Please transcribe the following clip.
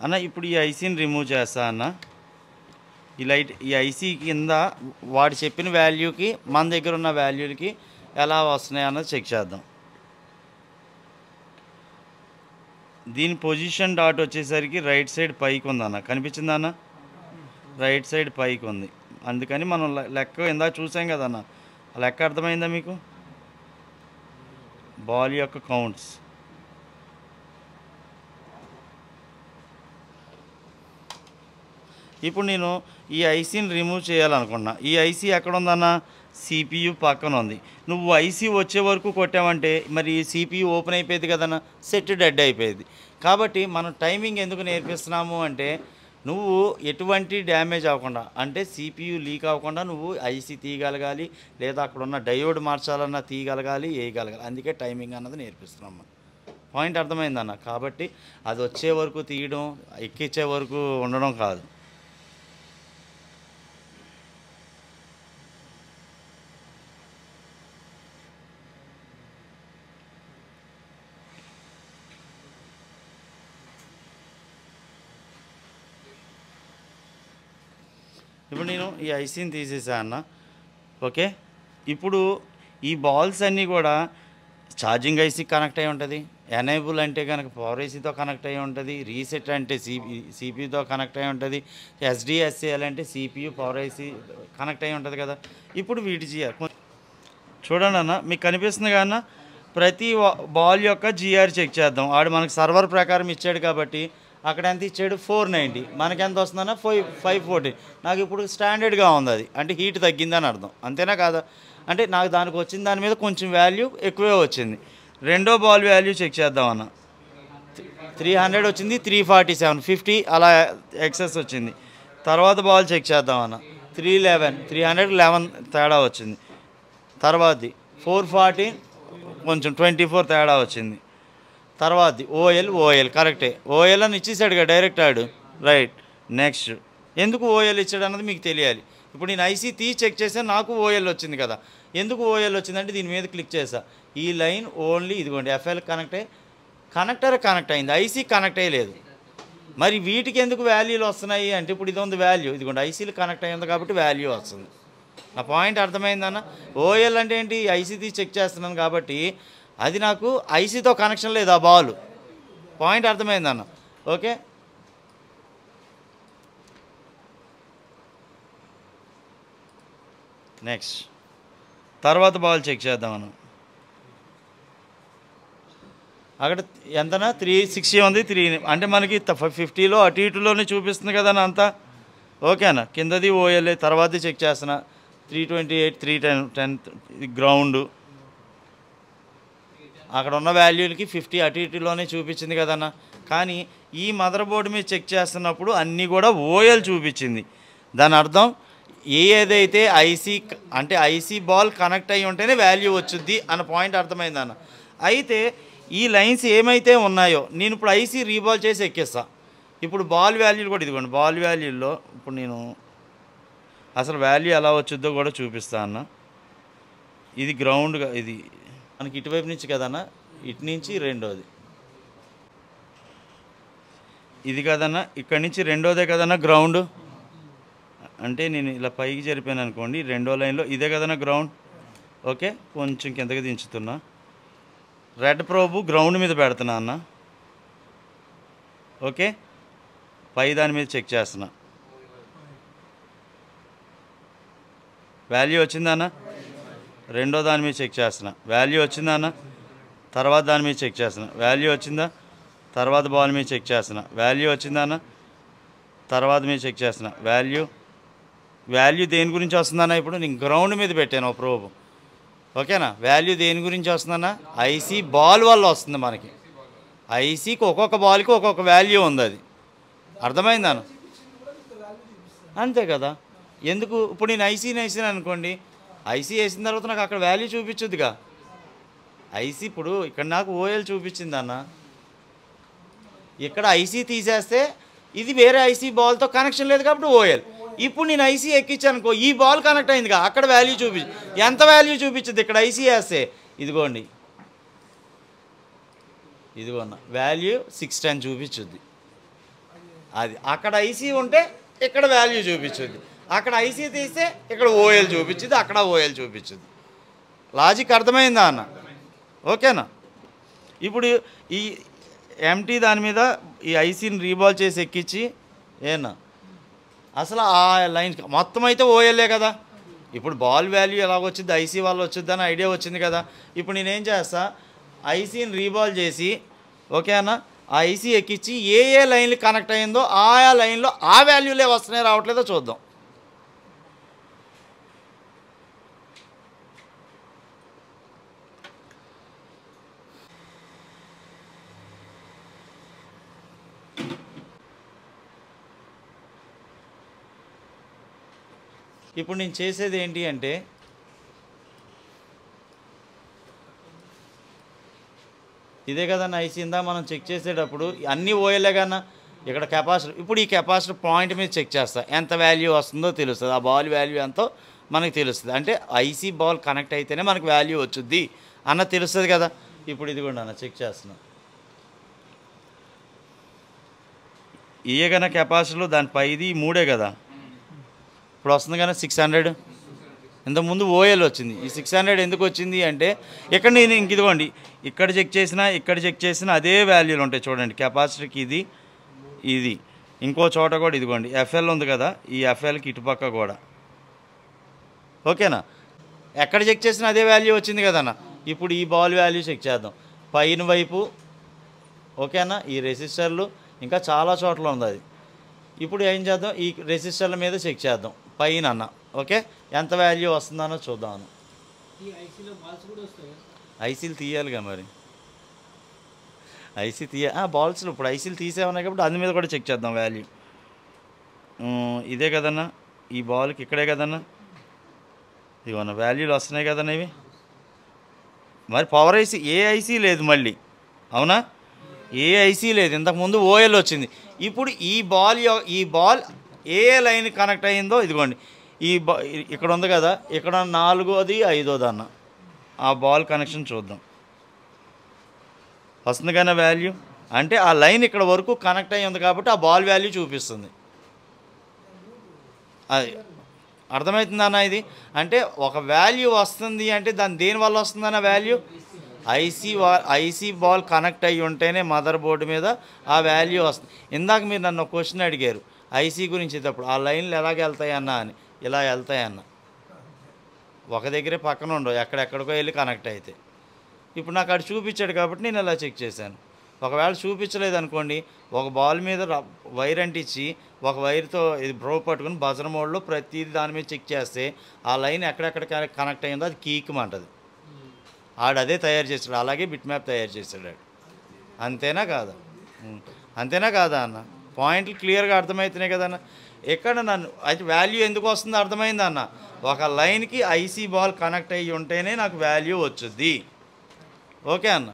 అన్న ఇప్పుడు ఈ ఐసీని రిమూవ్ చేస్తా అన్న. ఈ ఐసీ కింద వాడు చెప్పిన వాల్యూకి మన దగ్గర ఉన్న వాల్యూలకి ఎలా వస్తున్నాయి అన్నది చెక్ చేద్దాం. దీని పొజిషన్ డాట్ వచ్చేసరికి రైట్ సైడ్ పైకి ఉందన్న, కనిపించిందా అన్న? రైట్ సైడ్ పైకి ఉంది. అందుకని మనం లెక్క ఇందాక చూసాం కదన్న, ఆ లెక్క అర్థమైందా మీకు? బాల్ యొక్క కౌంట్స్. ఇప్పుడు నేను ఈ ఐసీని రిమూవ్ చేయాలనుకున్నా. ఈ ఐసీ ఎక్కడ ఉందన్న? సిపియు పక్కన ఉంది. నువ్వు ఐసీ వచ్చే వరకు కొట్టావంటే మరి సిపియు ఓపెన్ అయిపోయేది కదన్న, సెట్ డెడ్ అయిపోయేది. కాబట్టి మనం టైమింగ్ ఎందుకు నేర్పిస్తున్నాము అంటే నువ్వు ఎటువంటి డ్యామేజ్ అవ్వకుండా, అంటే సిపియు లీక్ అవ్వకుండా నువ్వు ఐసీ తీయగలగాలి, లేదా అక్కడ ఉన్న డయోడ్ మార్చాలన్నా తీయగలగాలి, వేయగలగాలి. అందుకే టైమింగ్ అన్నది నేర్పిస్తున్నాము. పాయింట్ అర్థమైందన్న? కాబట్టి అది వచ్చే వరకు తీయడం, ఎక్కించే వరకు ఉండడం కాదు. ఇప్పుడు నేను ఈ ఐసీని తీసేసా అన్న. ఓకే, ఇప్పుడు ఈ బాల్స్ అన్నీ కూడా ఛార్జింగ్ ఐసీ కనెక్ట్ అయి ఉంటుంది, ఎనేబుల్ అంటే కనుక పవర్ ఐసీతో కనెక్ట్ అయి ఉంటుంది, రీసెట్ అంటే సిపియుతో కనెక్ట్ అయి ఉంటుంది, ఎస్డిఎస్ఏఎల్ అంటే సిపియు పవర్ ఐసీ కనెక్ట్ అయి ఉంటుంది కదా. ఇప్పుడు వీటి చూడండి అన్న, మీకు కనిపిస్తుంది కదా అన్న, ప్రతి బాల్ యొక్క జిఆర్ చెక్ చేద్దాం. ఆడు మనకు సర్వర్ ప్రకారం ఇచ్చాడు కాబట్టి అక్కడ ఎంత ఇచ్చాడు? 490. మనకి ఎంత వస్తుందన్న? 540. నాకు ఇప్పుడు స్టాండర్డ్గా ఉంది, అది అంటే హీట్ తగ్గిందని అర్థం, అంతేనా కాదా? అంటే నాకు దానికి వచ్చిన దాని మీద కొంచెం వాల్యూ ఎక్కువే వచ్చింది. రెండో బాల్ వాల్యూ చెక్ చేద్దామన్న. 300 వచ్చింది, 347, 50 అలా ఎక్సెస్ వచ్చింది. తర్వాత బాల్ చెక్ చేద్దామన్న. 311 తేడా వచ్చింది. తర్వాతది 440 కొంచెం 24 తేడా వచ్చింది. తర్వాతది ఓఎల్ కరెక్టే, ఓఎల్ అని ఇచ్చేసాడు కదా డైరెక్ట్ ఆడు, రైట్. నెక్స్ట్ ఎందుకు ఓఎల్ ఇచ్చాడు అన్నది మీకు తెలియాలి. ఇప్పుడు నేను ఐసీ చెక్ చేసాను, నాకు ఓఎల్ వచ్చింది కదా. ఎందుకు ఓఎల్ వచ్చిందంటే దీని మీద క్లిక్ చేసా, ఈ లైన్ ఓన్లీ ఇదిగోండి ఎఫ్ఎల్ కనెక్టర్ కనెక్ట్ అయింది, ఐసీ కనెక్ట్ అయ్యలేదు. మరి వీటికి ఎందుకు వాల్యూలు వస్తున్నాయి అంటే ఇప్పుడు ఇది ఉంది వాల్యూ, ఇదిగోండి ఐసీలు కనెక్ట్ అయ్యింది కాబట్టి వాల్యూ వస్తుంది. ఆ పాయింట్ అర్థమైందన్న? ఓఎల్ అంటే ఏంటి? ఐసీ చెక్ చేస్తున్నాను కాబట్టి అది నాకు ఐసీతో కనెక్షన్ లేదు ఆ బాల్. పాయింట్ అర్థమైందన్న? ఓకే, నెక్స్ట్ తర్వాత బాల్ చెక్ చేద్దాం మనం. అక్కడ ఎంతనా? 360 ఉంది, 3 అంటే మనకి 50లో అటు ఇటులోనే చూపిస్తుంది కదన్న అంతా. ఓకేనా? కిందది ఓఎల్ఏ, తర్వాత చెక్ చేస్తున్నా 328, 310 గ్రౌండ్. అక్కడ ఉన్న వాల్యూలకి 50 అటు ఇటులోనే చూపించింది కదన్న. కానీ ఈ మదర్ బోర్డు మీద చెక్ చేస్తున్నప్పుడు అన్నీ కూడా ఓఎల్ చూపించింది. దాని అర్థం ఏదైతే ఐసీ అంటే ఐసీ బాల్ కనెక్ట్ అయ్యి ఉంటేనే వాల్యూ వచ్చుద్ది అన్న పాయింట్ అర్థమైందన్న. అయితే ఈ లైన్స్ ఏమైతే ఉన్నాయో నేను ఇప్పుడు ఐసీ రీబాల్ చేసి ఎక్కిస్తా. ఇప్పుడు బాల్ వాల్యూలు కూడా ఇదిగోండి, బాల్ వాల్యూల్లో ఇప్పుడు నేను అసలు వాల్యూ ఎలా వచ్చుద్దో కూడా చూపిస్తా అన్న. ఇది గ్రౌండ్గా, ఇది మనకి ఇటువైపు నుంచి కదన్న, ఇటు నుంచి రెండోది ఇది కదన్న, ఇక్కడి నుంచి రెండోదే కదన్న గ్రౌండ్. అంటే నేను ఇలా పైకి జరిపాను అనుకోండి, రెండో లైన్లో ఇదే కదన్న గ్రౌండ్. ఓకే, కొంచెం కిందకి దించుతున్నా, రెడ్ ప్రోబు గ్రౌండ్ మీద పెడుతున్నా అన్న. ఓకే, పై దాని మీద చెక్ చేస్తున్నా, వాల్యూ వచ్చిందా అన్న? రెండో దాని మీద చెక్ చేస్తున్నా, వాల్యూ వచ్చిందా అన్న? తర్వాత దాని మీద చెక్ చేస్తున్నా, వాల్యూ వచ్చిందా? తర్వాత బాల్ మీద చెక్ చేస్తున్నా, వాల్యూ వచ్చిందా అన్న? తర్వాత మీద చెక్ చేస్తున్నా, వాల్యూ దేని గురించి వస్తుందన్న? ఇప్పుడు నేను గ్రౌండ్ మీద పెట్టాను ఒక ప్రోబ్. ఓకేనా? వాల్యూ దేని గురించి వస్తుందన్న? ఐసీ బాల్ వల్ల వస్తుంది మనకి. ఐసీకి ఒక్కొక్క బాల్కి ఒక్కొక్క వాల్యూ ఉంది, అది అర్థమైందాను? అంతే కదా. ఎందుకు ఇప్పుడు నేను ఐసీని వేసాను అనుకోండి, ఐసీ వేసిన తర్వాత నాకు అక్కడ వాల్యూ చూపించుద్దిగా. ఐసీ ఇప్పుడు ఇక్కడ నాకు ఓఎల్ చూపించింది అన్న, ఇక్కడ ఐసీ తీసేస్తే ఇది వేరే ఐసీ బాల్తో కనెక్షన్ లేదు కాబట్టి ఓఎల్. ఇప్పుడు నేను ఐసీ ఎక్కించాను అనుకో, ఈ బాల్ కనెక్ట్ అయిందిగా, అక్కడ వాల్యూ ఎంత వాల్యూ చూపించుద్ది ఇక్కడ ఐసీ వేస్తే? ఇదిగోండి, ఇదిగోన్న వాల్యూ 610 చూపించుద్ది. అది అక్కడ ఐసీ ఉంటే ఇక్కడ వాల్యూ చూపించుద్ది, అక్కడ ఐసీ తీస్తే ఇక్కడ ఓఎల్ చూపించుద్ది, అక్కడ ఓఎల్ చూపించుద్ది. లాజిక్ అర్థమైందా అన్న? ఓకేనా? ఇప్పుడు ఈ ఎంటీ దాని మీద ఈ ఐసీని రీబాల్ చేసి ఎక్కించి ఏనా అసలు ఆ లైన్ మొత్తం అయితే ఓఎల్ఏ కదా. ఇప్పుడు బాల్ వాల్యూ ఎలాగొచ్చింది, ఐసీ వల్ల వచ్చింది అని ఐడియా వచ్చింది కదా. ఇప్పుడు నేనేం చేస్తా, ఐసీని రీబాల్ చేసి ఓకేనా ఆ ఐసీ ఎక్కించి ఏ లైన్లు కనెక్ట్ అయ్యిందో ఆయా లైన్లో ఆ వాల్యూలే వస్తున్నాయి రావట్లేదో చూద్దాం. ఇప్పుడు నేను చేసేది ఏంటి అంటే ఇదే కదన్నా ఐసీ ఇందా మనం చెక్ చేసేటప్పుడు అన్నీ ఓఎల్ఏ కన్నా ఇక్కడ కెపాసిటర్. ఇప్పుడు ఈ కెపాసిటర్ పాయింట్ మీద చెక్ చేస్తా, ఎంత వాల్యూ వస్తుందో తెలుస్తుంది, ఆ బాల్ వాల్యూ ఎంతో మనకు తెలుస్తుంది. అంటే ఐసీ బాల్ కనెక్ట్ అయితేనే మనకు వాల్యూ వచ్చుద్ది అన్న తెలుస్తుంది కదా. ఇప్పుడు ఇది కూడా అన్న చెక్ చేస్తున్నా, ఇయే కన్నా కెపాసిటర్లు దానిపై ఇది 3 కదా. ఇప్పుడు వస్తుంది కానీ 600, ఇంతకుముందు ఓఎల్ వచ్చింది. ఈ 600 ఎందుకు వచ్చింది అంటే ఇక్కడ నేను ఇంక ఇదిగోండి ఇక్కడ చెక్ చేసినా ఇక్కడ చెక్ చేసినా అదే వాల్యూలు ఉంటాయి చూడండి. కెపాసిటర్కి ఇది ఇది ఇంకో చోట కూడా ఇదిగోండి ఎఫ్ఎల్ ఉంది కదా, ఈ ఎఫ్ఎల్కి ఇటుపక్క కూడా ఓకేనా. ఎక్కడ చెక్ చేసినా అదే వాల్యూ వచ్చింది కదన్న. ఇప్పుడు ఈ బాల్ వాల్యూ చెక్ చేద్దాం పైన వైపు ఓకేనా. ఈ రెసిస్టర్లు ఇంకా చాలా చోట్ల ఉంది అది. ఇప్పుడు ఏం చేద్దాం, ఈ రెసిస్టర్ల మీద చెక్ చేద్దాం పైన అన్న ఓకే, ఎంత వాల్యూ వస్తుందనో చూద్దాం. ఐసీలు తీయాలిగా మరి, ఐసీ బాల్స్లో ఇప్పుడు ఐసీలు తీసేమన్నాయి కాబట్టి అందు మీద కూడా చెక్ చేద్దాం వాల్యూ. ఇదే కదన్నా ఈ బాల్కి ఇక్కడే కదన్నా ఇవన్న వాల్యూలు వస్తున్నాయి కదన్నా ఇవి. మరి పవర్ ఐసీ ఏ ఐసీ లేదు మళ్ళీ, అవునా? ఏ ఐసీ లేదు, ఇంతకుముందు ఓఎల్ వచ్చింది. ఇప్పుడు ఈ బాల్ ఏ లైన్ కనెక్ట్ అయ్యిందో ఇదిగోండి ఇక్కడ ఉంది కదా, ఇక్కడ 4ది 5ది అన్న ఆ బాల్ కనెక్షన్ చూద్దాం. వస్తుంది కానీ వాల్యూ అంటే ఆ లైన్ ఇక్కడ వరకు కనెక్ట్ అయ్యి ఉంది కాబట్టి ఆ బాల్ వాల్యూ చూపిస్తుంది. అది అర్థమవుతుందన్న. ఇది అంటే ఒక వాల్యూ వస్తుంది అంటే దాని దేనివల్ల వస్తుందన్న వాల్యూ ఐసీ బాల్ కనెక్ట్ అయ్యి ఉంటేనే మదర్ బోర్డు మీద ఆ వాల్యూ వస్తుంది. ఇందాక మీరు నన్ను ఒక క్వశ్చన్ అడిగారు ఐసీ గురించి, ఇదప్పుడు ఆ లైన్లు ఎలాగ వెళ్తాయన్నా అని. ఇలా వెళ్తాయన్న ఒక దగ్గరే పక్కన ఉండవు, ఎక్కడెక్కడికో వెళ్ళి కనెక్ట్ అయితే. ఇప్పుడు నాకు అటు చూపించాడు కాబట్టి నేను ఇలా చెక్ చేశాను. ఒకవేళ చూపించలేదు అనుకోండి, ఒక బాల్ మీద వైర్ అంటించి ఒక వైర్తో ఇది బ్రో పట్టుకుని బజర్ మోడ్లో ప్రతిదీ దాని మీద చెక్ చేస్తే ఆ లైన్ ఎక్కడెక్కడ కనెక్ట్ అయ్యిందో అది కీక్మంటది. అదే తయారు చేశాడు, అలాగే బిట్ మ్యాప్ తయారు చేశాడు. అంతేనా కాదా? అంతేనా కాదా అన్న? పాయింట్లు క్లియర్గా అర్థమవుతున్నాయి కదన్న. ఎక్కడ నన్ను అయితే వాల్యూ ఎందుకు వస్తుందో అర్థమైంది అన్న. ఒక లైన్కి ఐసీ బాల్ కనెక్ట్ అయ్యి ఉంటేనే నాకు వాల్యూ వచ్చుద్ది. ఓకే అన్న.